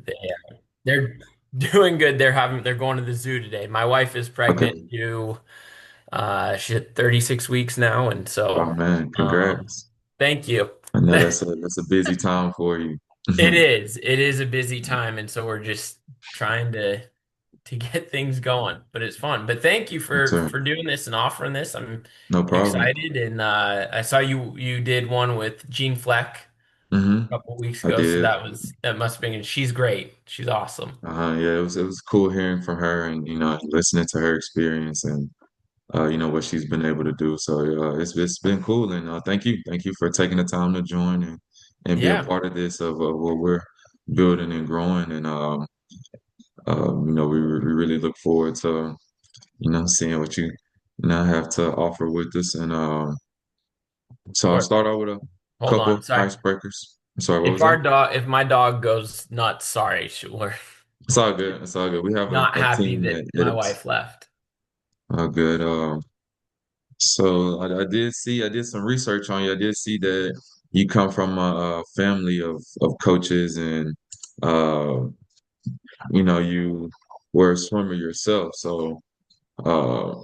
They, they're doing good. They're going to the zoo today. My wife is Okay. pregnant to she's at 36 weeks now, and so Oh man, um congrats. thank you. I know that's a busy time for you. It is. It is a busy time, and so we're just trying to get things going, but it's fun. But thank you Sir, for doing this and offering this. I'm no problem. excited, and I saw you did one with Jean Fleck Hmm. a couple weeks I ago, so did. that must have been. She's great. She's awesome. Yeah, it was cool hearing from her and listening to her experience and what she's been able to do. So it's been cool and thank you for taking the time to join and be a Yeah. part of this of what we're building and growing and we really look forward to seeing what you now have to offer with us and so I'll Sure. start out with a Hold couple on. Sorry. icebreakers. I'm sorry, what was that? If my dog goes nuts, sorry, we're It's all good. It's all good. We have not a happy team that that my edits. wife left. All good. So I did some research on you. I did see that you come from a family of coaches and uh, you were a swimmer yourself. So uh,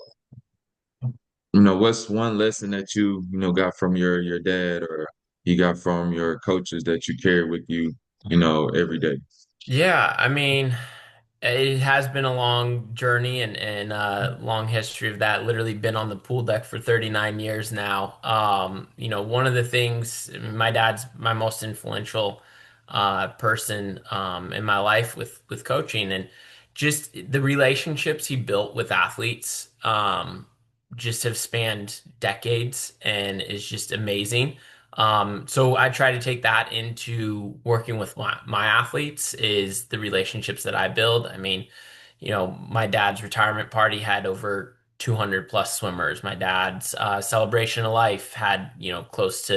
what's one lesson that you got from your dad or you got from your coaches that you carry with you, every day? Yeah, I mean, it has been a long journey and long history of that. Literally been on the pool deck for 39 years now. One of the things my dad's my most influential person in my life with coaching and just the relationships he built with athletes just have spanned decades and is just amazing. So I try to take that into working with my athletes is the relationships that I build. I mean, my dad's retirement party had over 200 plus swimmers. My dad's celebration of life had, close to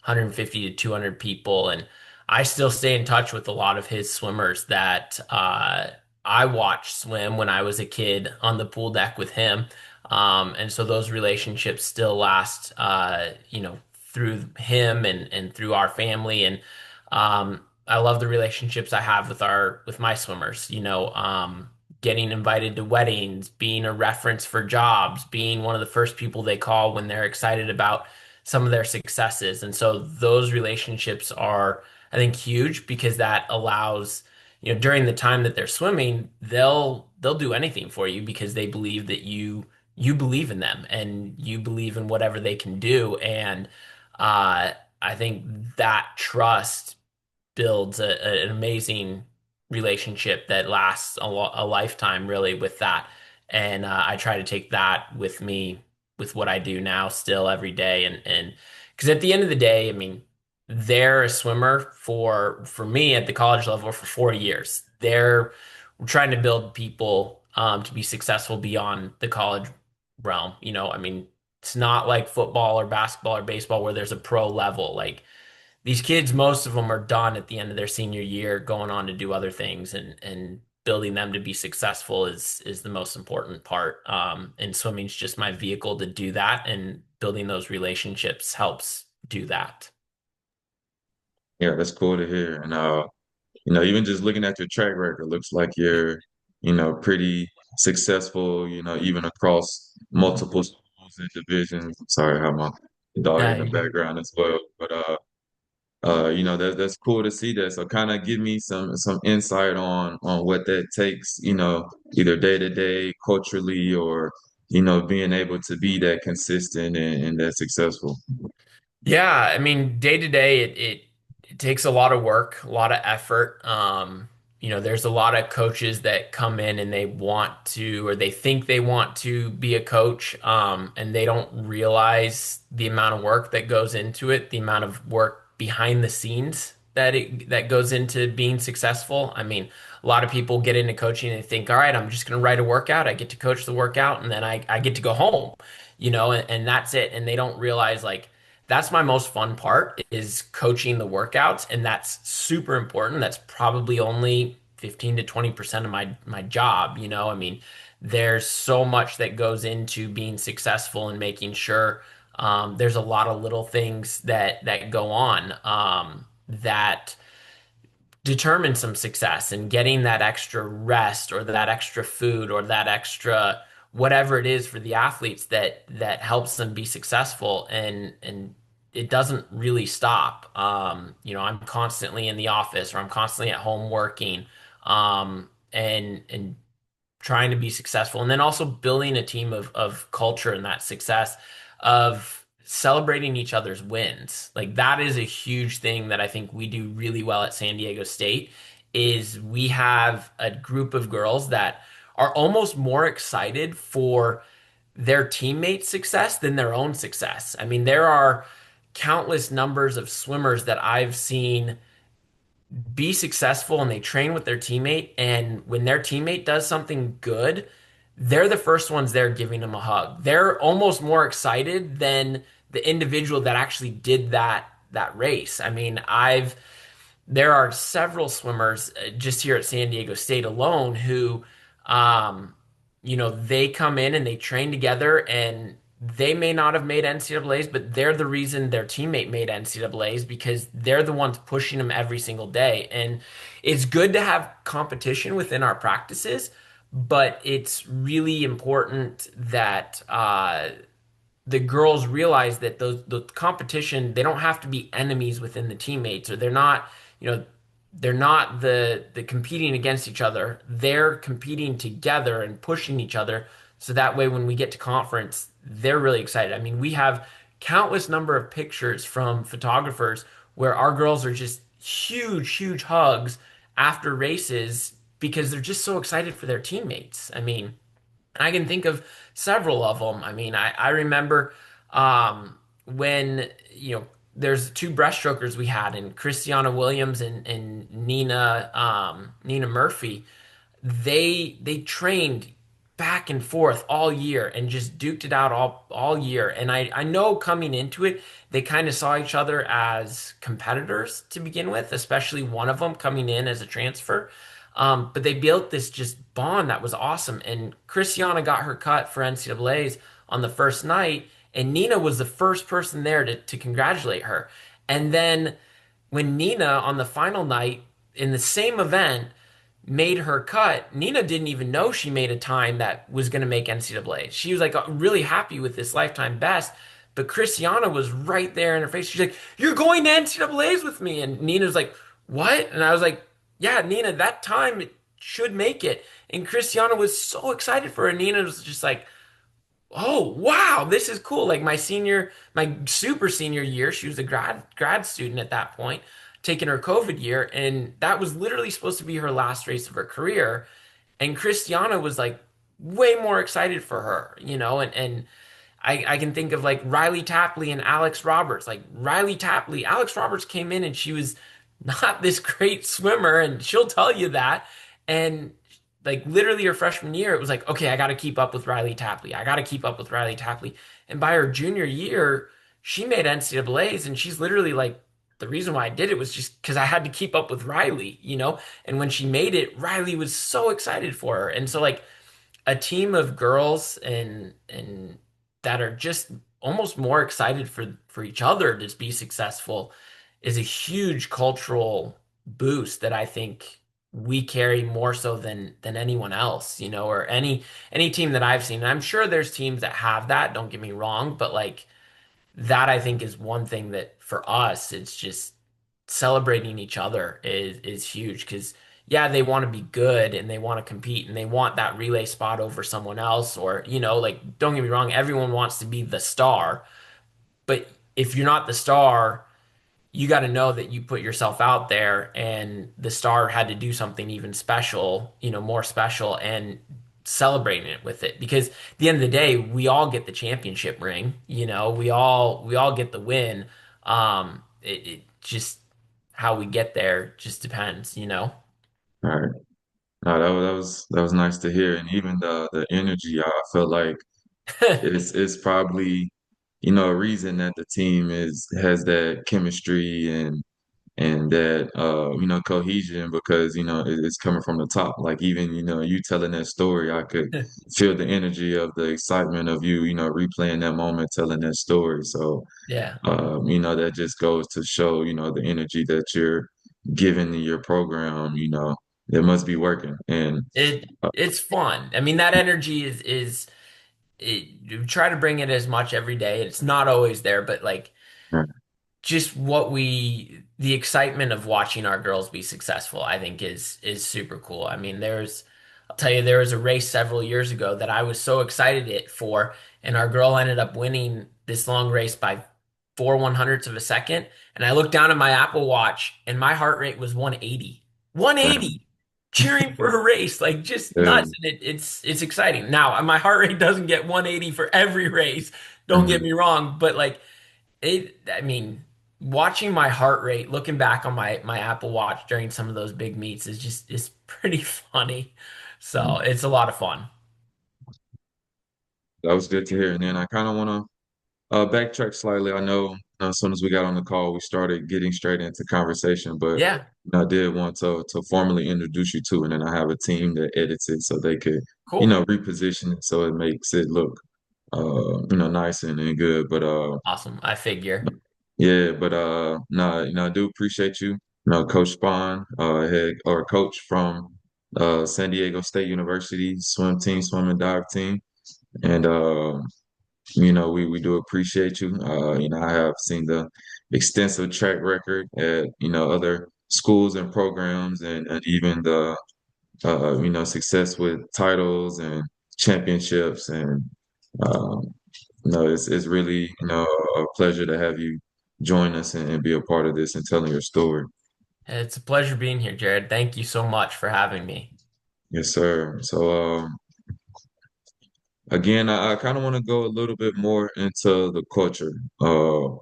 150 to 200 people. And I still stay in touch with a lot of his swimmers that I watched swim when I was a kid on the pool deck with him. And so those relationships still last, through him and through our family. And I love the relationships I have with my swimmers, getting invited to weddings, being a reference for jobs, being one of the first people they call when they're excited about some of their successes. And so those relationships are, I think, huge because that allows, during the time that they're swimming, they'll do anything for you because they believe that you believe in them and you believe in whatever they can do. And uh, I think that trust builds an amazing relationship that lasts a lifetime, really, with that. And I try to take that with me with what I do now, still every day. And because at the end of the day, I mean, they're a swimmer for me at the college level for 4 years. We're trying to build people to be successful beyond the college realm. I mean, it's not like football or basketball or baseball where there's a pro level. Like these kids, most of them are done at the end of their senior year, going on to do other things, and building them to be successful is the most important part. And swimming's just my vehicle to do that, and building those relationships helps do that. Yeah, that's cool to hear. And even just looking at your track record, looks like you're, pretty successful, even across multiple schools and divisions. I'm sorry, I have my daughter in the Uh, background as well. But that's cool to see that. So kind of give me some insight on what that takes, either day to day, culturally, or being able to be that consistent and that successful. Yeah, I mean, day to day, it takes a lot of work, a lot of effort. There's a lot of coaches that come in and they want to, or they think they want to be a coach, and they don't realize the amount of work that goes into it, the amount of work behind the scenes that goes into being successful. I mean, a lot of people get into coaching and they think, all right, I'm just going to write a workout. I get to coach the workout, and then I get to go home, and that's it. And they don't realize like that's my most fun part is coaching the workouts, and that's super important. That's probably only 15 to 20% of my job, I mean, there's so much that goes into being successful and making sure there's a lot of little things that go on that determine some success and getting that extra rest or that extra food or that extra whatever it is for the athletes that helps them be successful and it doesn't really stop. I'm constantly in the office or I'm constantly at home working, and trying to be successful and then also building a team of culture and that success of celebrating each other's wins. Like that is a huge thing that I think we do really well at San Diego State is we have a group of girls that are almost more excited for their teammates' success than their own success. I mean, there are countless numbers of swimmers that I've seen be successful and they train with their teammate. And when their teammate does something good, they're the first ones there giving them a hug. They're almost more excited than the individual that actually did that race. I mean, I've there are several swimmers just here at San Diego State alone who, um, they come in and they train together and they may not have made NCAAs, but they're the reason their teammate made NCAAs because they're the ones pushing them every single day. And it's good to have competition within our practices, but it's really important that the girls realize that the competition they don't have to be enemies within the teammates or you know they're not the competing against each other, they're competing together and pushing each other so that way when we get to conference they're really excited. I mean, we have countless number of pictures from photographers where our girls are just huge hugs after races because they're just so excited for their teammates. I mean, I can think of several of them. I mean, I remember when, there's two breaststrokers we had, and Christiana Williams and Nina Murphy. They trained back and forth all year and just duked it out all year. And I know coming into it, they kind of saw each other as competitors to begin with, especially one of them coming in as a transfer. But they built this just bond that was awesome. And Christiana got her cut for NCAAs on the first night, and Nina was the first person there to congratulate her. And then when Nina on the final night in the same event made her cut, Nina didn't even know she made a time that was going to make NCAA. She was like really happy with this lifetime best. But Christiana was right there in her face. She's like, "You're going to NCAAs with me." And Nina's like, "What?" And I was like, "Yeah, Nina, that time it should make it." And Christiana was so excited for her. And Nina was just like, "Oh, wow, this is cool." Like my super senior year, she was a grad student at that point, taking her COVID year, and that was literally supposed to be her last race of her career. And Christiana was like way more excited for her, and I can think of like Riley Tapley and Alex Roberts. Like Riley Tapley, Alex Roberts came in and she was not this great swimmer, and she'll tell you that. And like literally her freshman year, it was like, okay, I got to keep up with Riley Tapley. I got to keep up with Riley Tapley. And by her junior year, she made NCAAs, and she's literally like, the reason why I did it was just because I had to keep up with Riley. And when she made it, Riley was so excited for her. And so like a team of girls and that are just almost more excited for each other to be successful is a huge cultural boost that I think we carry more so than anyone else, or any team that I've seen. And I'm sure there's teams that have that, don't get me wrong, but like that I think is one thing that for us it's just celebrating each other is huge because yeah, they want to be good and they want to compete and they want that relay spot over someone else or like don't get me wrong, everyone wants to be the star, but if you're not the star, you got to know that you put yourself out there and the star had to do something even special, more special and celebrating it with it because at the end of the day, we all get the championship ring, we all get the win. It just how we get there just depends. All right. No, that was nice to hear, and even the energy, I felt like it's probably a reason that the team is has that chemistry and that cohesion because it's coming from the top. Like even you telling that story, I could feel the energy of the excitement of you replaying that moment, telling that story. So Yeah. that just goes to show the energy that given your program, it must be working. And It's fun. I mean, that energy is you try to bring it as much every day. It's not always there, but like uh, just the excitement of watching our girls be successful, I think is super cool. I mean, I'll tell you, there was a race several years ago that I was so excited for, and our girl ended up winning this long race by 4/100ths of a second. And I looked down at my Apple Watch, and my heart rate was 180, um, 180, cheering for her race, like just yeah. nuts. And it's exciting. Now, my heart rate doesn't get 180 for every race. Don't get Mhm. me wrong, but like I mean, watching my heart rate, looking back on my Apple Watch during some of those big meets is pretty funny. So it's a lot of fun. That was good to hear. And then I kind of want to backtrack slightly. I know as soon as we got on the call, we started getting straight into conversation, but Yeah, I did want to formally introduce you to, and then I have a team that edits it so they could, cool. reposition it so it makes it look, nice and good. But Awesome. I figure. yeah, but no, I do appreciate you. Coach Spahn, head or coach from San Diego State University swim team, swim and dive team, and we do appreciate you. I have seen the extensive track record at other schools and programs, and even the success with titles and championships, and um, it's really a pleasure to have you join us and be a part of this and telling your story. It's a pleasure being here, Jared. Thank you so much for having me. Yes, sir. So again, I kind of want to go a little bit more into the culture. What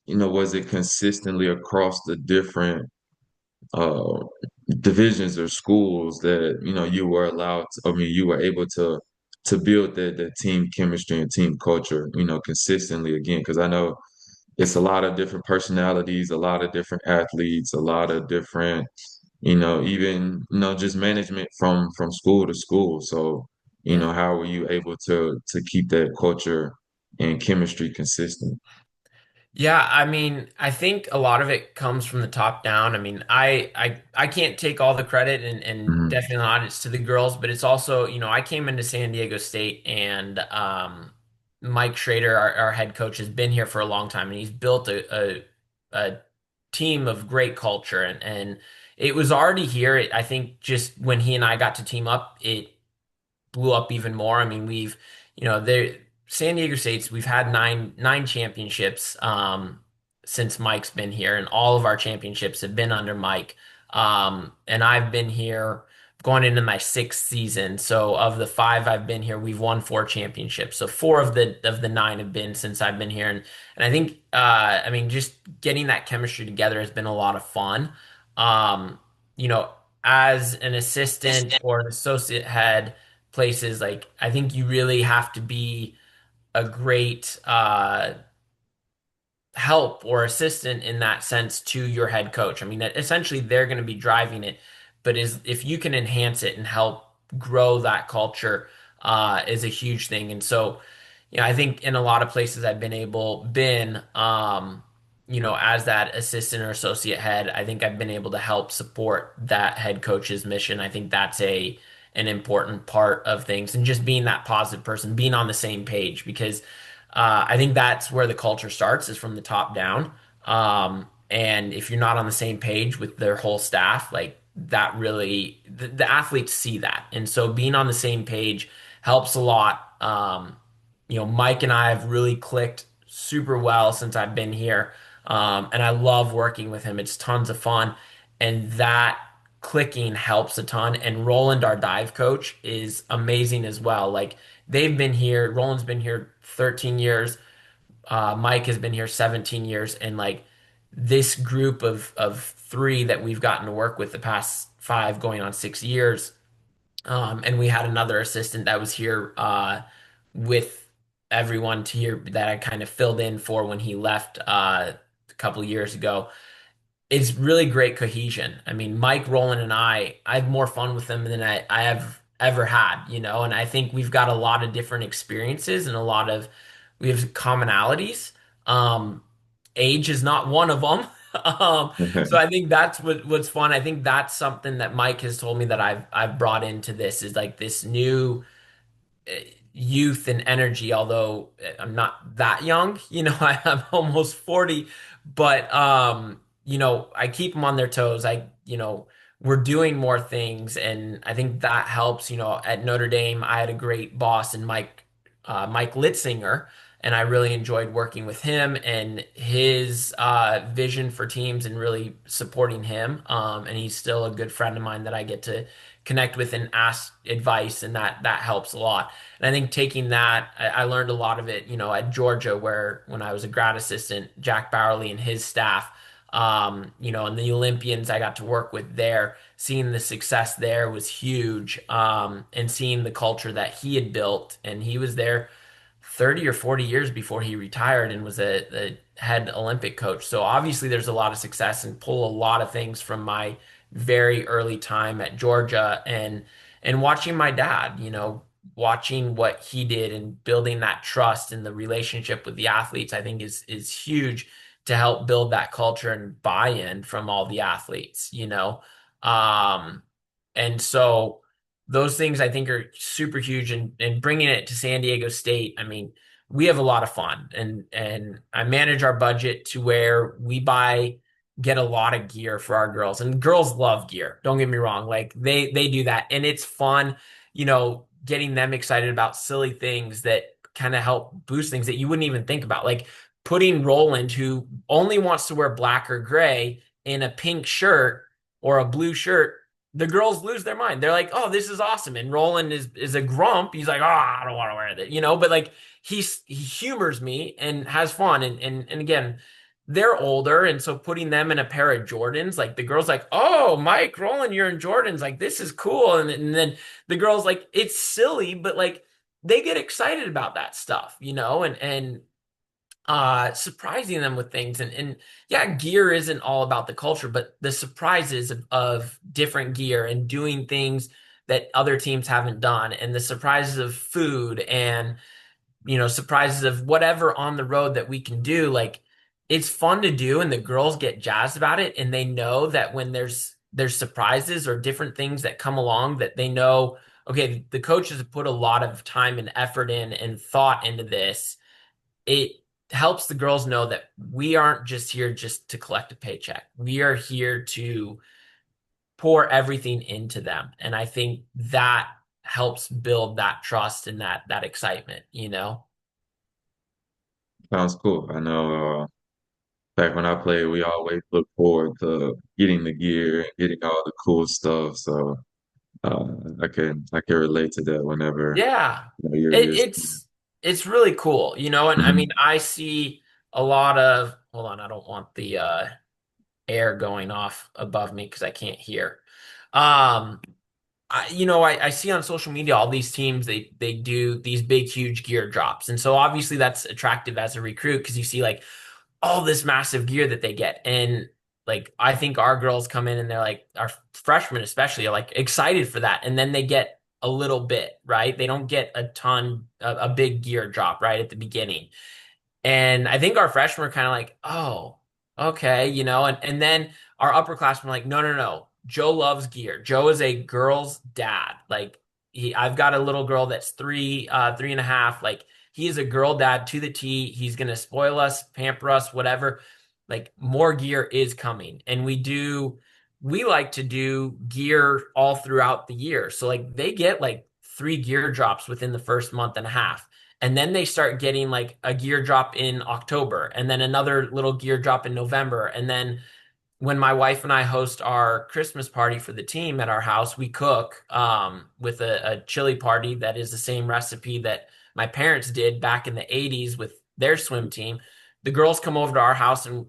was it consistently across the different uh, divisions or schools that you were allowed to, I mean, you were able to build that team chemistry and team culture, consistently again, because I know it's a lot of different personalities, a lot of different athletes, a lot of different, even just management from school to school. So, Yeah. how were you able to keep that culture and chemistry consistent? Yeah, I mean, I think a lot of it comes from the top down. I mean, I can't take all the credit and Hmm. definitely not it's to the girls, but it's also, I came into San Diego State and Mike Schrader, our head coach, has been here for a long time and he's built a team of great culture and it was already here. I think just when he and I got to team up, it blew up even more. I mean, there San Diego State's we've had nine championships since Mike's been here, and all of our championships have been under Mike. And I've been here going into my sixth season. So of the five I've been here, we've won four championships. So four of the nine have been since I've been here, and I think I mean just getting that chemistry together has been a lot of fun. Um, you know, as an assistant or an associate head places like I think you really have to be a great help or assistant in that sense to your head coach. I mean, essentially they're going to be driving it, but is if you can enhance it and help grow that culture is a huge thing. And so, I think in a lot of places I've been as that assistant or associate head, I think I've been able to help support that head coach's mission. I think that's a an important part of things and just being that positive person, being on the same page because I think that's where the culture starts is from the top down. And if you're not on the same page with their whole staff, like that really, the athletes see that. And so being on the same page helps a lot. Mike and I have really clicked super well since I've been here. And I love working with him. It's tons of fun. And that clicking helps a ton. And Roland, our dive coach, is amazing as well. Like they've been here, Roland's been here 13 years. Mike has been here 17 years. And like this group of three that we've gotten to work with the past 5 going on 6 years. And we had another assistant that was here with everyone to here that I kind of filled in for when he left a couple of years ago. It's really great cohesion. I mean, Mike, Roland, and I have more fun with them than I have ever had, and I think we've got a lot of different experiences and we have commonalities. Um, age is not one of them. So I think that's what's fun. I think that's something that Mike has told me that I've brought into this is like this new youth and energy, although I'm not that young, I'm almost 40, but I keep them on their toes. We're doing more things and I think that helps. At Notre Dame, I had a great boss in Mike Litzinger, and I really enjoyed working with him and his vision for teams and really supporting him. And he's still a good friend of mine that I get to connect with and ask advice, and that helps a lot. And I think taking that, I learned a lot of it, at Georgia, where when I was a grad assistant, Jack Bowerly and his staff, and the Olympians I got to work with there, seeing the success there was huge. And seeing the culture that he had built, and he was there 30 or 40 years before he retired and was a head Olympic coach. So obviously there's a lot of success and pull a lot of things from my very early time at Georgia and watching my dad, watching what he did and building that trust and the relationship with the athletes, I think is huge to help build that culture and buy-in from all the athletes. Um, and so those things I think are super huge and bringing it to San Diego State. I mean, we have a lot of fun and I manage our budget to where get a lot of gear for our girls, and girls love gear. Don't get me wrong. Like they do that and it's fun, getting them excited about silly things that kind of help boost things that you wouldn't even think about. Like putting Roland, who only wants to wear black or gray, in a pink shirt or a blue shirt, the girls lose their mind. They're like, "Oh, this is awesome!" And Roland is a grump. He's like, "Oh, I don't want to wear that," But like he humors me and has fun. And again, they're older, and so putting them in a pair of Jordans, like the girls, like, "Oh, Mike, Roland, you're in Jordans. Like this is cool." And then the girls like it's silly, but like they get excited about that stuff. And surprising them with things and yeah, gear isn't all about the culture, but the surprises of different gear and doing things that other teams haven't done, and the surprises of food and surprises of whatever on the road that we can do. Like it's fun to do and the girls get jazzed about it, and they know that when there's surprises or different things that come along, that they know, okay, the coaches have put a lot of time and effort in and thought into this. It helps the girls know that we aren't just here just to collect a paycheck. We are here to pour everything into them. And I think that helps build that trust and that excitement. Sounds cool. I know back when I played, we always look forward to getting the gear and getting all the cool stuff. So uh, I can relate to that whenever Yeah. you're It, it's it's really cool, and I mean Mhm. I see a lot of hold on, I don't want the air going off above me because I can't hear. Um I see on social media all these teams, they do these big huge gear drops. And so obviously that's attractive as a recruit because you see like all this massive gear that they get. And like I think our girls come in and they're like our freshmen especially are like excited for that. And then they get a little bit, right? They don't get a ton a big gear drop right at the beginning. And I think our freshmen were kind of like, oh, okay, and then our upperclassmen were like, no, no, no. Joe loves gear. Joe is a girl's dad. Like I've got a little girl that's 3.5. Like he is a girl dad to the T. He's gonna spoil us, pamper us, whatever. Like more gear is coming. And we like to do gear all throughout the year. So like they get like 3 gear drops within the first month and a half, and then they start getting like a gear drop in October and then another little gear drop in November. And then when my wife and I host our Christmas party for the team at our house, we cook with a chili party that is the same recipe that my parents did back in the 80s with their swim team. The girls come over to our house and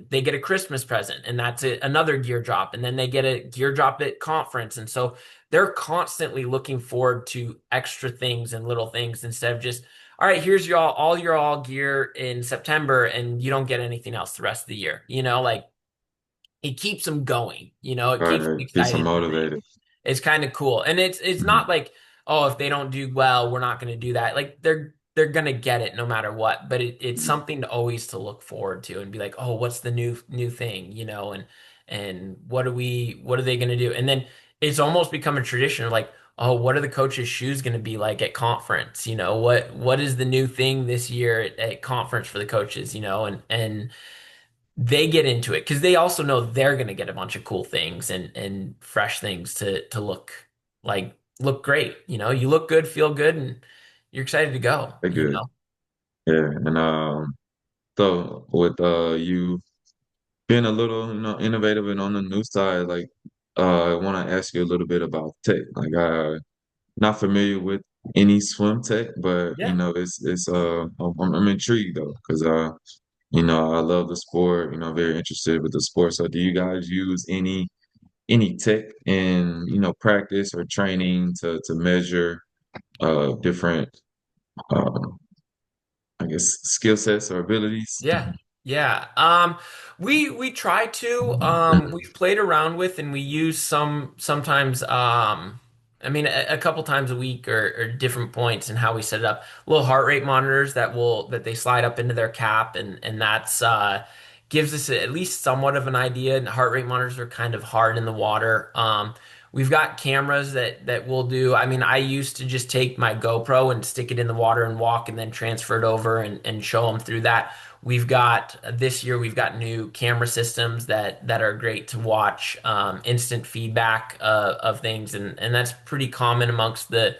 they get a Christmas present, and that's it, another gear drop. And then they get a gear drop at conference. And so they're constantly looking forward to extra things and little things instead of just, all right, here's your all gear in September and you don't get anything else the rest of the year. Like it keeps them going. It keeps them Right, keeps them excited for things. motivated. It's kind of cool. And it's Mhm. not like, oh, if they don't do well, we're not going to do that. Like they're gonna get it no matter what. But it's something to always to look forward to and be like, oh, what's the new thing, and what are they gonna do? And then it's almost become a tradition of like, oh, what are the coaches' shoes gonna be like at conference? What is the new thing this year at conference for the coaches? And they get into it because they also know they're gonna get a bunch of cool things and fresh things to look great. You look good, feel good, and you're excited to go, They're good. Yeah, and so with you being a little, innovative and on the new side, like I want to ask you a little bit about tech. Like, not familiar with any swim tech, but Yeah. it's I'm intrigued though because I love the sport. Very interested with the sport. So, do you guys use any tech in practice or training to measure different I guess skill sets or abilities? Yeah. Yeah. We try to. We've played around with and we use sometimes I mean a couple times a week or different points and how we set it up. Little heart rate monitors that they slide up into their cap and that's gives us at least somewhat of an idea. And heart rate monitors are kind of hard in the water. We've got cameras that we'll do. I mean, I used to just take my GoPro and stick it in the water and walk and then transfer it over and show them through that. This year we've got new camera systems that are great to watch, instant feedback of things, and that's pretty common amongst the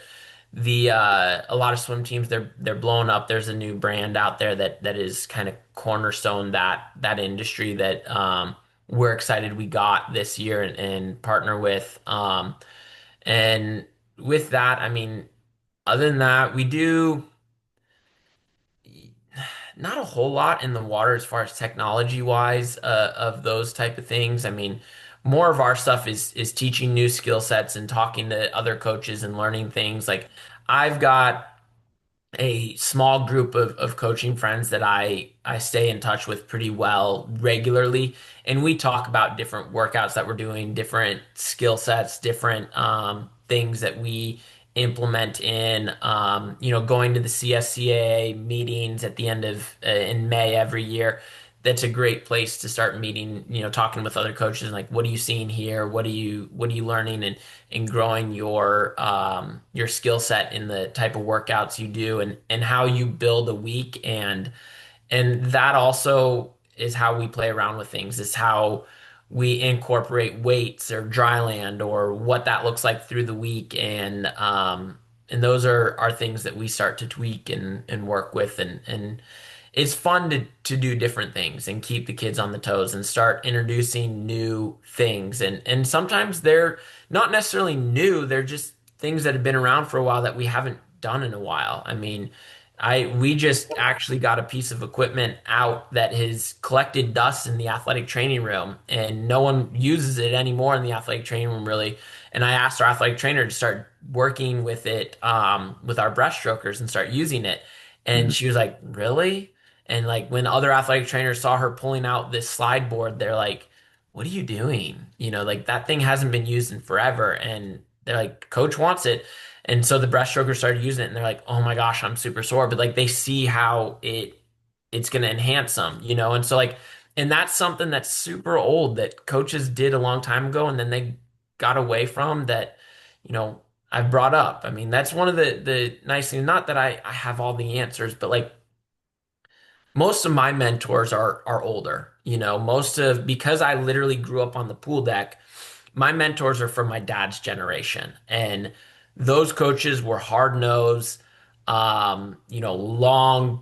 a lot of swim teams. They're blowing up. There's a new brand out there that is kind of cornerstone that industry that we're excited we got this year and partner with. And with that, I mean, other than that, we do not a whole lot in the water as far as technology wise of those type of things. I mean, more of our stuff is teaching new skill sets and talking to other coaches and learning things. Like I've got a small group of coaching friends that I stay in touch with pretty well regularly, and we talk about different workouts that we're doing, different skill sets, different things that we implement in going to the CSCA meetings at the end of in May every year. That's a great place to start meeting, talking with other coaches and like, what are you seeing here? What are you learning and growing your skill set in the type of workouts you do and how you build a week and that also is how we play around with things. Is how we incorporate weights or dry land or what that looks like through the week and those are things that we start to tweak and work with and it's fun to do different things and keep the kids on the toes and start introducing new things. And sometimes they're not necessarily new, they're just things that have been around for a while that we haven't done in a while. I mean, we just actually got a piece of equipment out that has collected dust in the athletic training room and no one uses it anymore in the athletic training room really. And I asked our athletic trainer to start working with it with our breaststrokers and start using it. And she was like, "Really?" And like when other athletic trainers saw her pulling out this slide board, they're like, "What are you doing?" Like that thing hasn't been used in forever. And they're like, "Coach wants it." And so the breaststrokers started using it and they're like, "Oh my gosh, I'm super sore." But like they see how it's gonna enhance them. And so like and that's something that's super old that coaches did a long time ago and then they got away from that, you know, I've brought up. I mean, that's one of the nice things, not that I have all the answers, but like most of my mentors are older. Most of because I literally grew up on the pool deck, my mentors are from my dad's generation. And those coaches were hard nosed, long,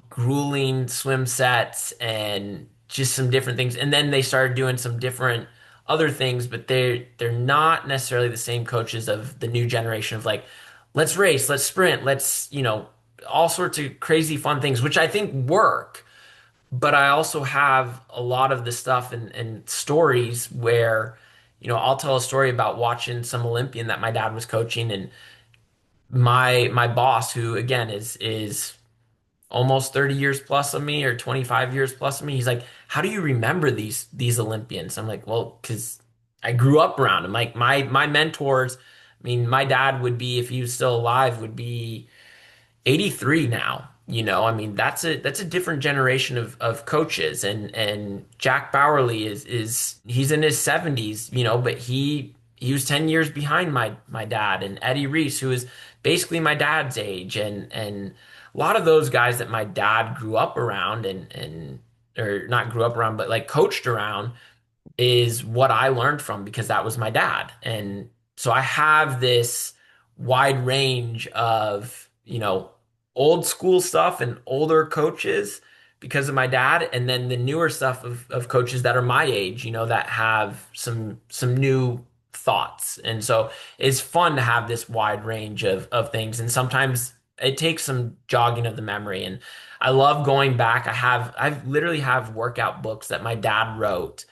grueling swim sets and just some different things. And then they started doing some different other things, but they're not necessarily the same coaches of the new generation of like, let's race, let's sprint, let's, all sorts of crazy fun things, which I think work, but I also have a lot of the stuff and stories where, I'll tell a story about watching some Olympian that my dad was coaching, and my boss, who again is almost 30 years plus of me or 25 years plus of me, he's like, "How do you remember these Olympians?" I'm like, "Well, because I grew up around them. Like my mentors, I mean, my dad would be, if he was still alive, would be 83 now." I mean, that's a different generation of coaches, and Jack Bowerly is he's in his 70s, but he was 10 years behind my dad, and Eddie Reese, who is basically my dad's age, and a lot of those guys that my dad grew up around and or not grew up around, but like coached around is what I learned from because that was my dad. And so I have this wide range of, old school stuff and older coaches because of my dad, and then the newer stuff of coaches that are my age, that have some new thoughts. And so it's fun to have this wide range of things. And sometimes it takes some jogging of the memory. And I love going back. I literally have workout books that my dad wrote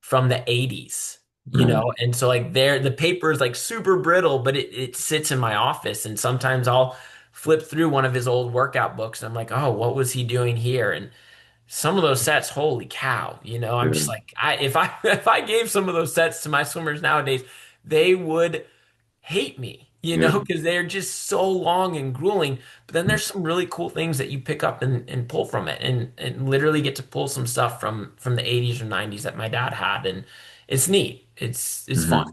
from the 80s, Man, and so like the paper is like super brittle, but it sits in my office, and sometimes I'll flip through one of his old workout books and I'm like, oh, what was he doing here? And some of those sets, holy cow, I'm just yeah, like, if I if I gave some of those sets to my swimmers nowadays, they would hate me, yeah. because they're just so long and grueling. But then there's some really cool things that you pick up and pull from it, and literally get to pull some stuff from the 80s or 90s that my dad had, and it's neat. It's fun. Hmm.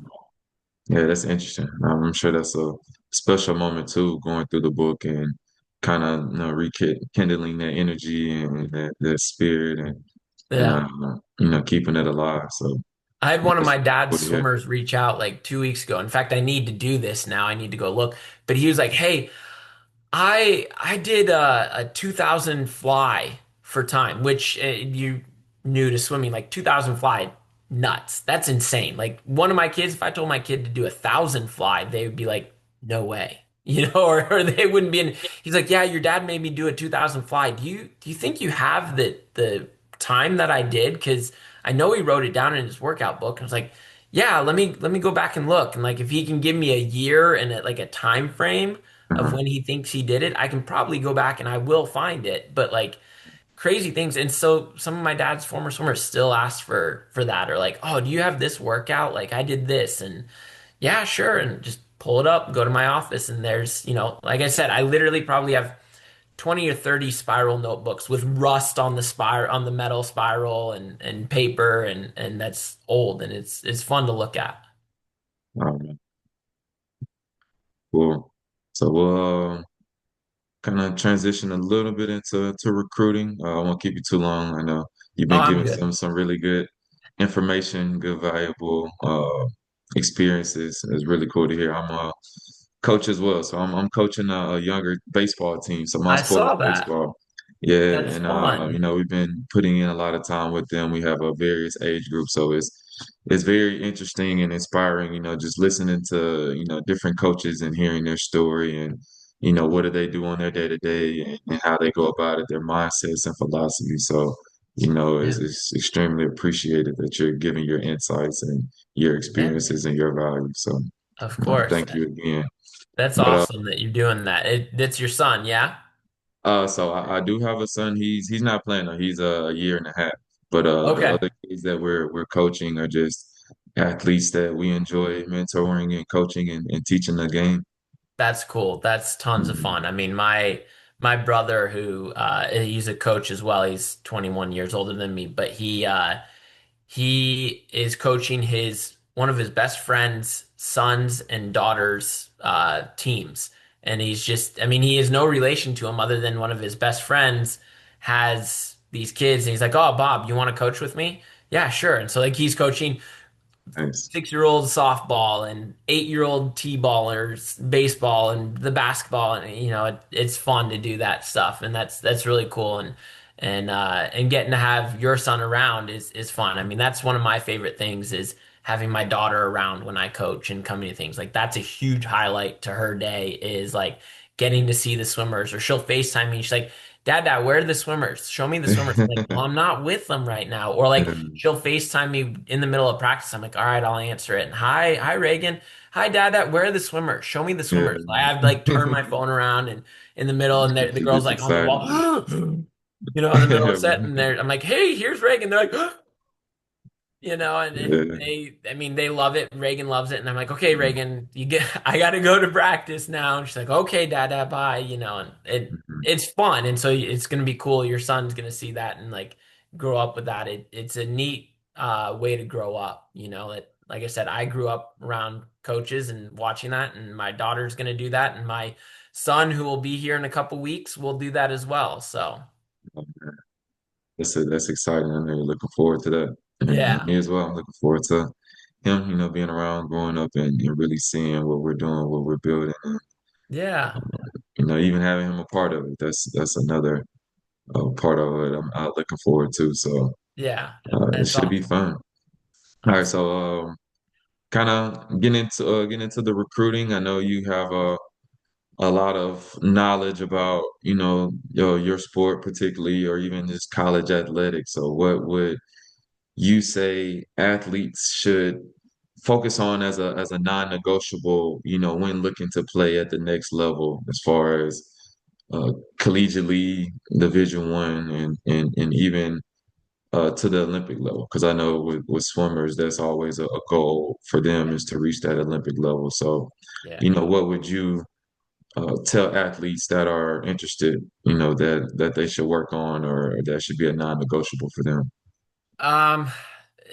Yeah, that's interesting. I'm sure that's a special moment too, going through the book and kind of rekindling that energy and that spirit and Yeah. keeping it alive. So I had one of that's my dad's cool to hear. swimmers reach out like 2 weeks ago. In fact, I need to do this now. I need to go look. But he was like, "Hey, I did a 2000 fly for time, which you new to swimming, like 2000 fly, nuts. That's insane. Like one of my kids, if I told my kid to do 1,000 fly, they would be like, no way, or they wouldn't be in. He's like, yeah, your dad made me do a 2000 fly. Do you think you have the time that I did? Because I know he wrote it down in his workout book. And I was like, yeah, let me go back and look. And like if he can give me a year and like a time frame of Uh-huh. when he thinks he did it, I can probably go back and I will find it. But like crazy things. And so some of my dad's former swimmers still ask for that, or like, "Oh, do you have this workout? Like I did this." And yeah, sure, and just pull it up, go to my office, and there's, like I said, I literally probably have 20 or 30 spiral notebooks with rust on the metal spiral and paper, and that's old, and it's fun to look at. Cool. So we'll kind of transition a little bit into recruiting. I won't keep you too long. I know you've Oh, been I'm giving good. some really good information, good valuable experiences. It's really cool to hear. I'm a coach as well, so I'm coaching a younger baseball team. So my I sport is saw that. baseball. Yeah, That's and fun. we've been putting in a lot of time with them. We have a various age groups, so it's very interesting and inspiring, just listening to, different coaches and hearing their story and, what do they do on their day to day and how they go about it, their mindsets and philosophy. So, Yeah, it's extremely appreciated that you're giving your insights and your yeah, experiences and your values. So, of course. thank you again. That's But awesome that you're doing that. That's your son, yeah? so I do have a son. He's not playing though. He's a year and a half. But the Okay. other kids that we're coaching are just athletes that we enjoy mentoring and coaching and teaching the game. That's cool. That's tons of Mhm. fun. I mean, my brother who he's a coach as well. He's 21 years older than me, but he is coaching his one of his best friend's sons and daughters teams. And he's just, I mean, he has no relation to him other than one of his best friends has these kids, and he's like, "Oh, Bob, you want to coach with me?" Yeah, sure. And so like he's coaching Nice. 6-year-old softball and 8-year-old t-ballers baseball and the basketball, and it's fun to do that stuff, and that's really cool, and getting to have your son around is fun. I mean, that's one of my favorite things is having my daughter around when I coach and coming to things. Like that's a huge highlight to her day is like getting to see the swimmers, or she'll FaceTime me. She's like, Dad, where are the swimmers? Show me the swimmers. I'm like, well, I'm not with them right now. Or like she'll FaceTime me in the middle of practice. I'm like, all right, I'll answer it. And hi, Reagan. Hi, Dad, where are the swimmers? Show me the Yeah. swimmers. I have like turned my phone around and in the middle, and the She girl's gets like on the excited. wall, in the middle of set, and I'm like, hey, here's Reagan. They're like, and Yeah. I mean, they love it. Reagan loves it. And I'm like, okay, Reagan, I got to go to practice now. And she's like, okay, Dada, bye, and Mhm. it's fun. And so it's going to be cool. Your son's going to see that and like grow up with that. It's a neat, way to grow up, like I said, I grew up around coaches and watching that, and my daughter's going to do that. And my son, who will be here in a couple weeks, will do that as well. So, That's exciting. I'm really looking forward to that. And yeah, me as well. I'm looking forward to him, being around, growing up, and really seeing what we're doing, what we're building, and yeah, even having him a part of it. That's another part of it. I'm looking forward to. So yeah. it That's should be awesome. fun. All right, so kind of getting into the recruiting. I know you have a lot of knowledge about your sport particularly, or even just college athletics. So what would you say athletes should focus on as a non-negotiable, when looking to play at the next level, as far as collegiately, Division One, and even to the Olympic level? Because I know with swimmers, that's always a goal for them, Yeah. is to reach that Olympic level. So, Yeah. what would you tell athletes that are interested, that they should work on, or that should be a non-negotiable for them? Um,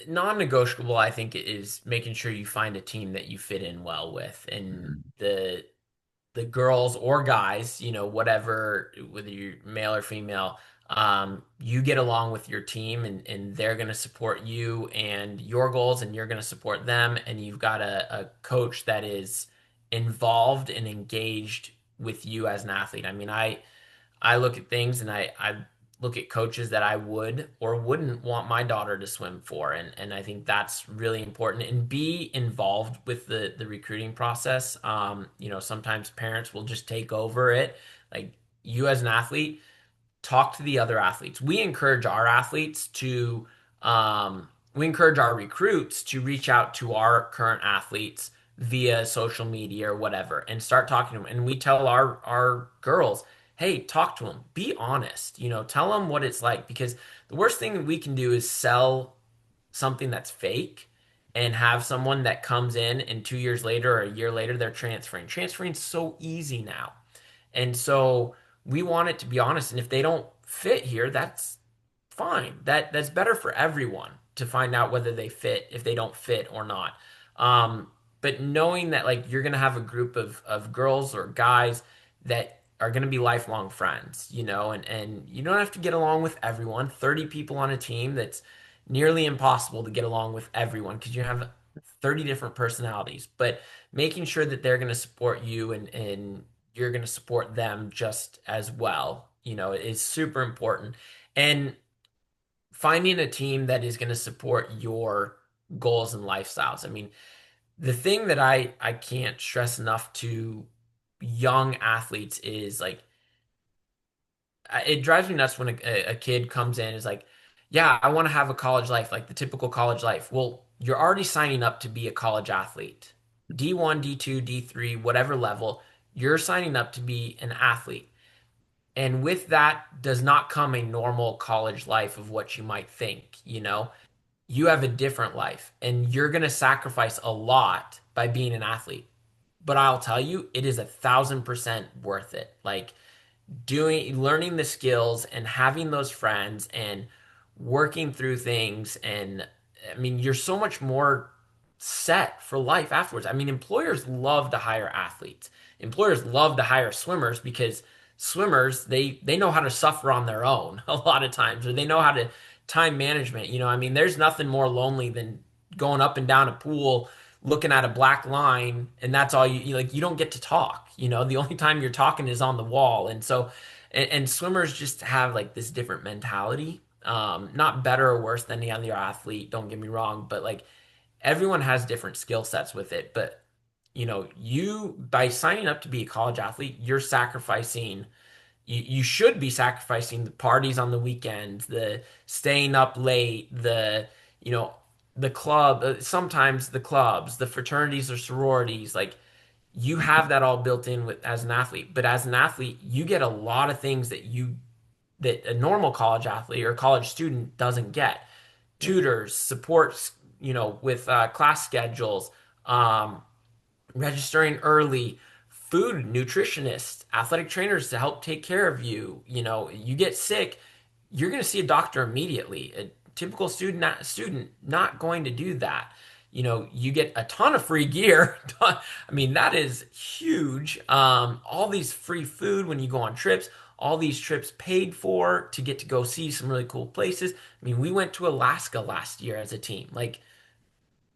Non-negotiable, I think, is making sure you find a team that you fit in well with, and Mhm. the girls or guys, whatever, whether you're male or female, you get along with your team, and they're going to support you and your goals, and you're going to support them, and you've got a coach that is involved and engaged with you as an athlete. I mean, I look at things and I look at coaches that I would or wouldn't want my daughter to swim for. And I think that's really important. And be involved with the recruiting process. Sometimes parents will just take over it. Like you as an athlete, talk to the other athletes. We encourage our recruits to reach out to our current athletes via social media or whatever and start talking to them. And we tell our girls, hey, talk to them. Be honest. Tell them what it's like, because the worst thing we can do is sell something that's fake and have someone that comes in and 2 years later or a year later they're transferring. Transferring's so easy now. And so we want it to be honest. And if they don't fit here, that's fine. That's better for everyone to find out whether they fit, if they don't fit or not. Um, but knowing that like you're gonna have a group of girls or guys that are gonna be lifelong friends, and you don't have to get along with everyone. 30 people on a team, that's nearly impossible to get along with everyone because you have 30 different personalities. But making sure that they're gonna support you and you're going to support them just as well, is super important. And finding a team that is going to support your goals and lifestyles. I mean, the thing that I can't stress enough to young athletes is like, it drives me nuts when a kid comes in and is like, yeah, I want to have a college life, like the typical college life. Well, you're already signing up to be a college athlete. D1, D2, D3, whatever level, you're signing up to be an athlete. And with that does not come a normal college life of what you might think, You have a different life and you're going to sacrifice a lot by being an athlete. But I'll tell you, it is 1,000% worth it. Like learning the skills and having those friends and working through things. And I mean, you're so much more set for life afterwards. I mean, employers love to hire athletes. Employers love to hire swimmers because swimmers, they know how to suffer on their own a lot of times, or they know how to time management. I mean, there's nothing more lonely than going up and down a pool looking at a black line, and that's all like. You don't get to talk. The only time you're talking is on the wall. And so and swimmers just have like this different mentality. Not better or worse than any other athlete, don't get me wrong, but like everyone has different skill sets with it. But you, by signing up to be a college athlete, you're sacrificing, you should be sacrificing the parties on the weekends, the staying up late, you know, the club, sometimes the clubs, the fraternities or sororities. Like you have that all built in with as an athlete. But as an athlete, you get a lot of things that a normal college athlete or college student doesn't get. tutors, supports, with class schedules, um, registering early, food nutritionists, athletic trainers to help take care of you. You get sick, you're going to see a doctor immediately. A typical student not going to do that. You get a ton of free gear. I mean, that is huge. All these free food when you go on trips, all these trips paid for to get to go see some really cool places. I mean, we went to Alaska last year as a team. Like,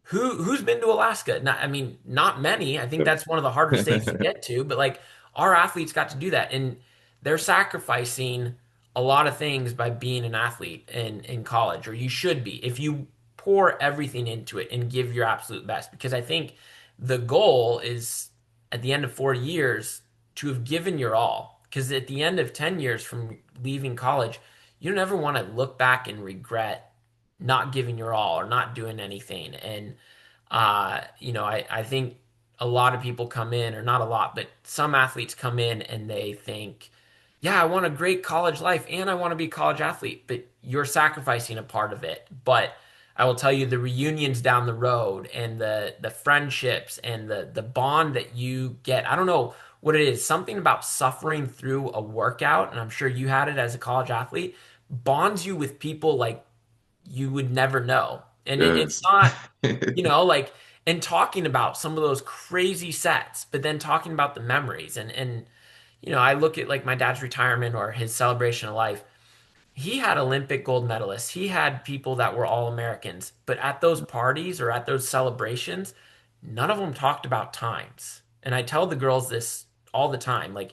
who's been to Alaska? Not, I mean, not many. I think that's one of the harder states to get to, but like our athletes got to do that, and they're sacrificing a lot of things by being an athlete in college, or you should be if you pour everything into it and give your absolute best. Because I think the goal is at the end of 4 years to have given your all. Because at the end of 10 years from leaving college, you don't ever want to look back and regret not giving your all or not doing anything. And I think a lot of people come in, or not a lot, but some athletes come in and they think, yeah, I want a great college life and I want to be a college athlete, but you're sacrificing a part of it. But I will tell you, the reunions down the road and the friendships and the bond that you get. I don't know what it is, something about suffering through a workout, and I'm sure you had it as a college athlete, bonds you with people like you would never know. And it's Yes. not, like, and talking about some of those crazy sets, but then talking about the memories. I look at like my dad's retirement or his celebration of life. He had Olympic gold medalists. He had people that were all Americans. But at those parties or at those celebrations, none of them talked about times. And I tell the girls this all the time. Like,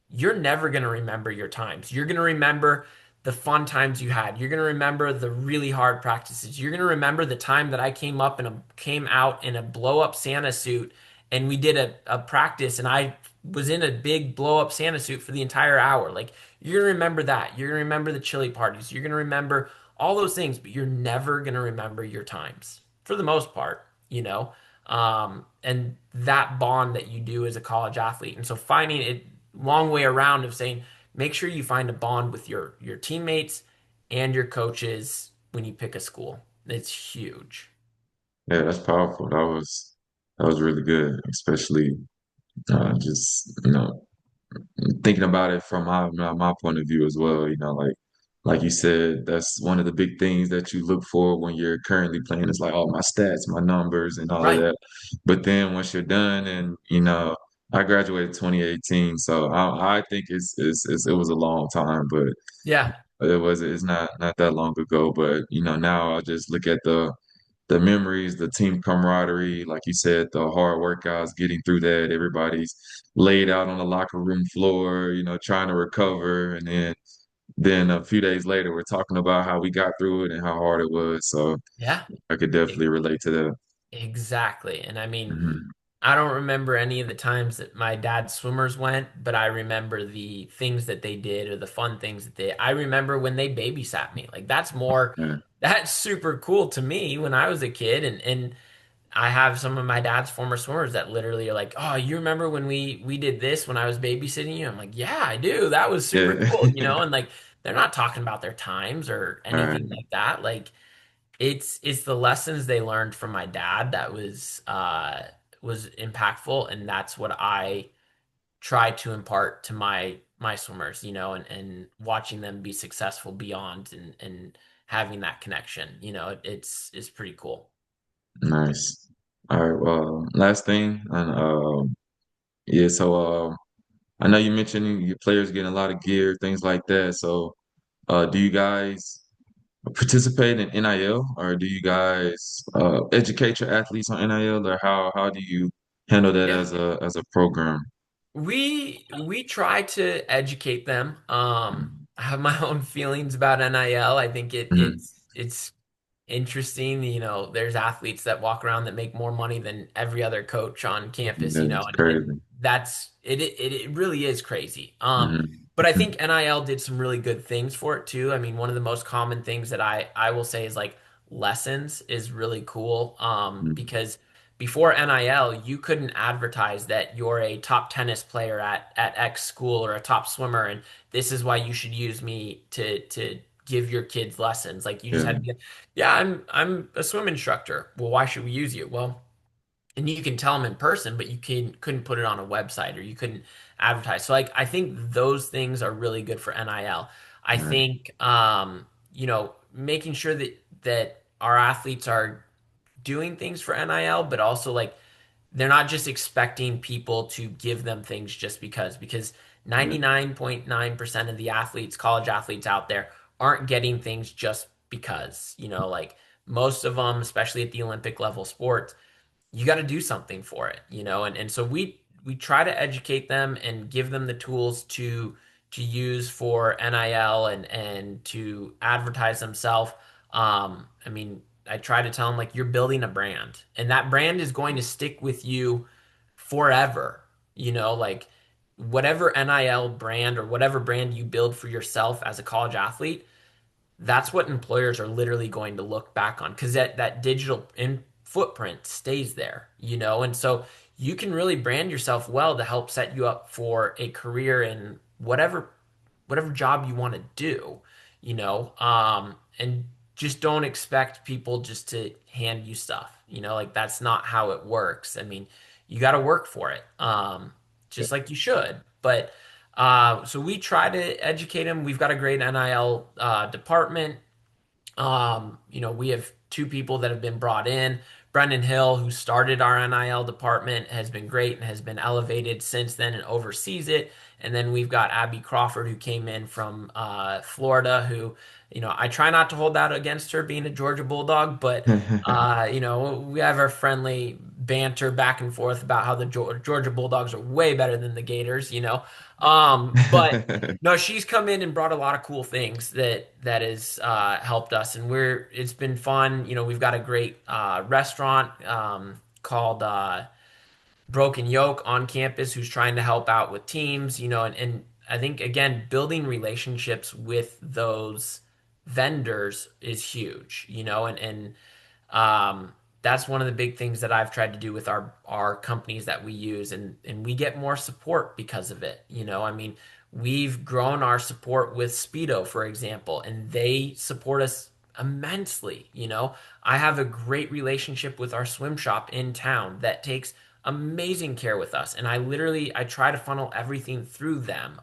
you're never going to remember your times. You're going to remember the fun times you had. You're going to remember the really hard practices. You're going to remember the time that I came out in a blow up Santa suit and we did a practice and I was in a big blow up Santa suit for the entire hour. Like, you're going to remember that. You're going to remember the chili parties. You're going to remember all those things, but you're never going to remember your times for the most part. And that bond that you do as a college athlete. And so finding it, long way around of saying, make sure you find a bond with your teammates and your coaches when you pick a school. It's huge. Yeah, that's powerful. That was really good, especially just thinking about it from my point of view as well. Like you said, that's one of the big things that you look for when you're currently playing. It's like, oh, my stats, my numbers, and all of Right. that. But then once you're done, and I graduated 2018, so I think it was a long time, but Yeah. it's not that long ago. But now I just look at the memories, the team camaraderie, like you said, the hard workouts, getting through that. Everybody's laid out on the locker room floor, trying to recover, and then a few days later, we're talking about how we got through it and how hard it was. So Yeah. I could definitely relate to that. Exactly. And I mean, Hmm. I don't remember any of the times that my dad's swimmers went, but I remember the things that they did or the fun things that I remember when they babysat me. Like, Yeah. that's super cool to me when I was a kid. And I have some of my dad's former swimmers that literally are like, "Oh, you remember when we did this when I was babysitting you?" I'm like, "Yeah, I do. That was super Yeah. cool." And like, they're not talking about their times or All right. anything like that. Like, it's the lessons they learned from my dad that was impactful, and that's what I try to impart to my swimmers, and watching them be successful beyond and having that connection, it's pretty cool. Nice. All right. Well, last thing, and yeah. So I know you mentioned your players getting a lot of gear, things like that. So do you guys participate in NIL, or do you guys educate your athletes on NIL, or how do you handle that Yeah. as a program? We try to educate them. I have my own feelings about NIL. I think Mhm. it's interesting. There's athletes that walk around that make more money than every other coach on campus, That's and crazy. that's it really is crazy. Hmm. But I think NIL did some really good things for it too. I mean, one of the most common things that I will say is like lessons is really cool. Because before NIL, you couldn't advertise that you're a top tennis player at X school or a top swimmer, and this is why you should use me to give your kids lessons. Like you just Yeah. had to be, yeah, I'm a swim instructor. Well, why should we use you? Well, and you can tell them in person, but couldn't put it on a website or you couldn't advertise. So like I think those things are really good for NIL. I Right. think making sure that our athletes are doing things for NIL, but also like they're not just expecting people to give them things just because Yeah. 99.9% of the athletes, college athletes out there aren't getting things just because, like most of them, especially at the Olympic level sports, you got to do something for it, and so we try to educate them and give them the tools to use for NIL and to advertise themselves. I mean, I try to tell them like you're building a brand, and that brand is going to stick with you forever. Like whatever NIL brand or whatever brand you build for yourself as a college athlete, that's what employers are literally going to look back on because that digital footprint stays there, and so you can really brand yourself well to help set you up for a career in whatever job you want to do, and just don't expect people just to hand you stuff, like that's not how it works. I mean, you got to work for it, just like you should, but so we try to educate them. We've got a great NIL department. We have two people that have been brought in. Brendan Hill, who started our NIL department, has been great and has been elevated since then and oversees it. And then we've got Abby Crawford, who came in from Florida, who, I try not to hold that against her being a Georgia Bulldog, but, we have our friendly banter back and forth about how the Georgia Bulldogs are way better than the Gators. But no, she's come in and brought a lot of cool things that has helped us, and it's been fun. We've got a great restaurant called Broken Yoke on campus who's trying to help out with teams. And I think again, building relationships with those vendors is huge. And that's one of the big things that I've tried to do with our companies that we use, and we get more support because of it. I mean, we've grown our support with Speedo, for example, and they support us immensely. I have a great relationship with our swim shop in town that takes amazing care with us, and I try to funnel everything through them.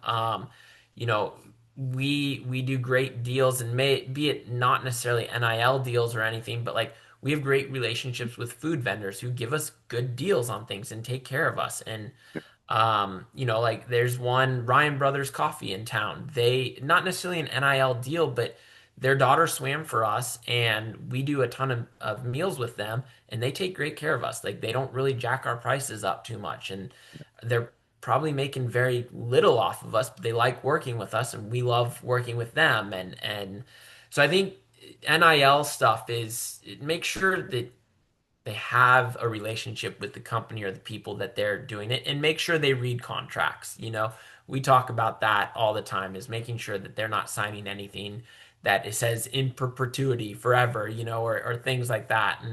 You know, we do great deals, and may be it not necessarily NIL deals or anything, but like we have great relationships with food vendors who give us good deals on things and take care of us. And like there's one Ryan Brothers Coffee in town. They not necessarily an NIL deal, but their daughter swam for us, and we do a ton of meals with them, and they take great care of us. Like they don't really jack our prices up too much, and they're probably making very little off of us, but they like working with us, and we love working with them. And so I think NIL stuff is make sure that they have a relationship with the company or the people that they're doing it, and make sure they read contracts. We talk about that all the time, is making sure that they're not signing anything that it says in perpetuity forever, or things like that,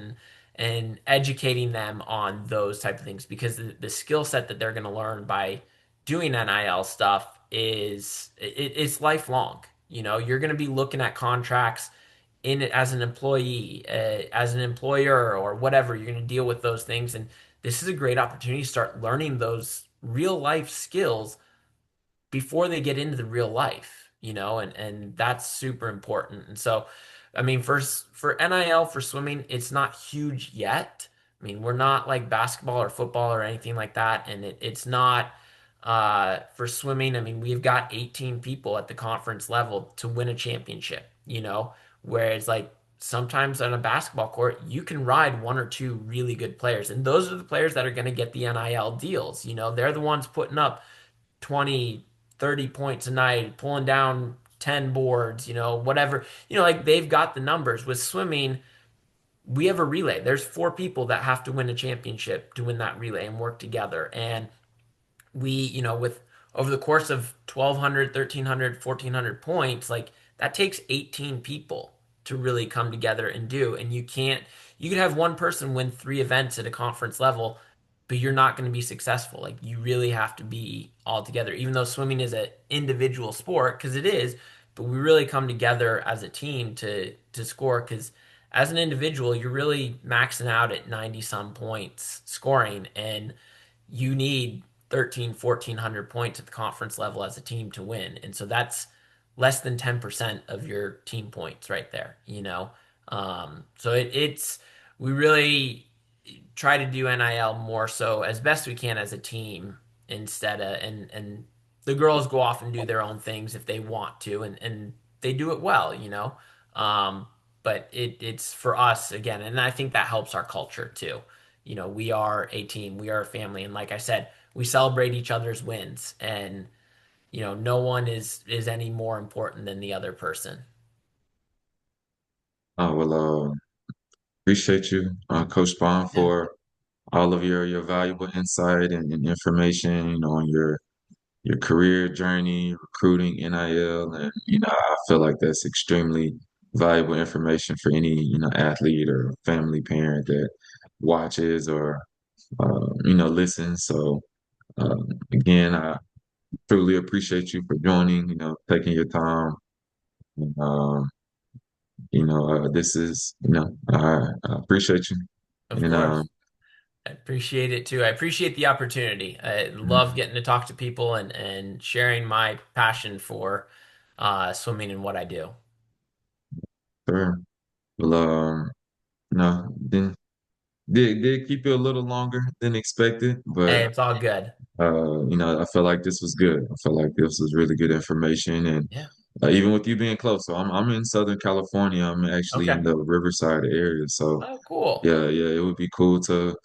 and educating them on those type of things, because the skill set that they're going to learn by doing NIL stuff it's lifelong. You're going to be looking at contracts in it as an employee, as an employer, or whatever. You're going to deal with those things, and this is a great opportunity to start learning those real life skills before they get into the real life, and that's super important. And so, I mean, for NIL for swimming, it's not huge yet. I mean, we're not like basketball or football or anything like that, and it's not for swimming. I mean, we've got 18 people at the conference level to win a championship, whereas like sometimes on a basketball court, you can ride one or two really good players, and those are the players that are going to get the NIL deals. They're the ones putting up 20, 30 points a night, pulling down 10 boards, whatever. Like they've got the numbers. With swimming, we have a relay. There's four people that have to win a championship to win that relay and work together. And with over the course of 1,200, 1,300, 1,400 points, like that takes 18 people to really come together and do. And you could have one person win three events at a conference level, but you're not going to be successful. Like you really have to be all together, even though swimming is an individual sport, because it is. but we really come together as a team to score because as an individual, you're really maxing out at 90 some points scoring, and you need 13, 1,400 points at the conference level as a team to win. And so that's less than 10% of your team points right there, you know? So it's, we really try to do NIL more so as best we can as a team instead of, and the girls go off and do their own things if they want to, and they do it well, you know? Um, but it's for us again, and I think that helps our culture too. You know, we are a team, we are a family, and like I said, we celebrate each other's wins, and you know, no one is any more important than the other person. Oh, well, appreciate you, Coach Spahn, Yeah, for all of your valuable insight and information, on your career journey, recruiting, NIL, and I feel like that's extremely valuable information for any athlete or family parent that watches or listens. So again, I truly appreciate you for joining. Taking your time. And, this is I appreciate you, of and course. I appreciate it too. I appreciate the opportunity. I love getting to talk to people and sharing my passion for swimming and what I do. sure. Well, no, did keep you a little longer than expected, but Hey, it's all good. I feel like this was good. I feel like this was really good information, and Yeah. even with you being close, so I'm in Southern California. I'm actually in Okay. the Riverside area, so Oh, cool. yeah, yeah, it would be cool to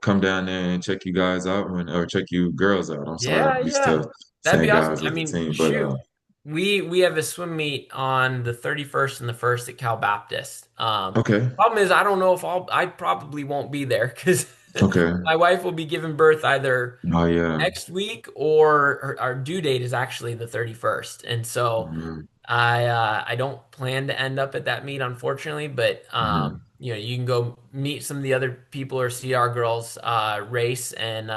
come down there and check you guys out, or check you girls out. I'm sorry, Yeah, I'm used to yeah. That'd be saying awesome. guys I with the mean, team, but shoot. We have a swim meet on the 31st and the 1st at Cal Baptist. okay, Problem is I don't know if I probably won't be there because okay, my wife will be giving birth either oh yeah, next week or our due date is actually the 31st. And so mm-hmm, I don't plan to end up at that meet, unfortunately, but mm-hmm, you know, you can go meet some of the other people or see our girls race, and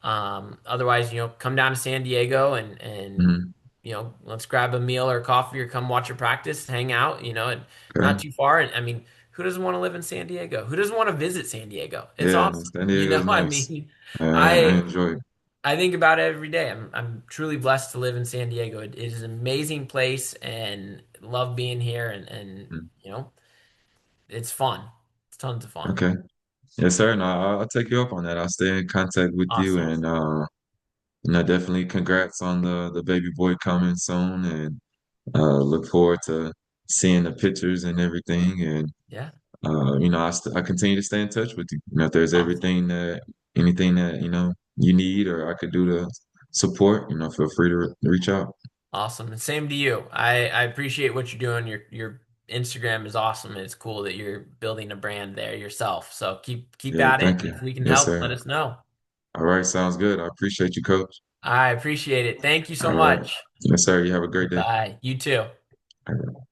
otherwise, you know, come down to San Diego and mm-hmm, you know, let's grab a meal or coffee or come watch a practice, hang out, you know, and not okay, too far. And I mean, who doesn't want to live in San Diego? Who doesn't want to visit San Diego? It's yeah, awesome. San You Diego know, is I nice. mean, I I enjoy it. I think about it every day. I'm truly blessed to live in San Diego. It is an amazing place and love being here, and Mm, you know, it's fun. It's tons of fun. okay, yes, sir. No, I'll take you up on that. I'll stay in contact with you, Awesome. and definitely congrats on the baby boy coming soon, and look forward to seeing the pictures and everything. And Yeah. I continue to stay in touch with you. If there's Awesome. anything that you need or I could do to support, feel free to reach out. Awesome. And same to you. I appreciate what you're doing. Your Instagram is awesome. And it's cool that you're building a brand there yourself. So keep Yeah, at it. thank And you. if we can Yes, help, let sir. us know. All right, sounds good. I appreciate you, Coach. I appreciate it. Thank you so All right. much. Yes, sir. You have a great day. Bye. You too. All right.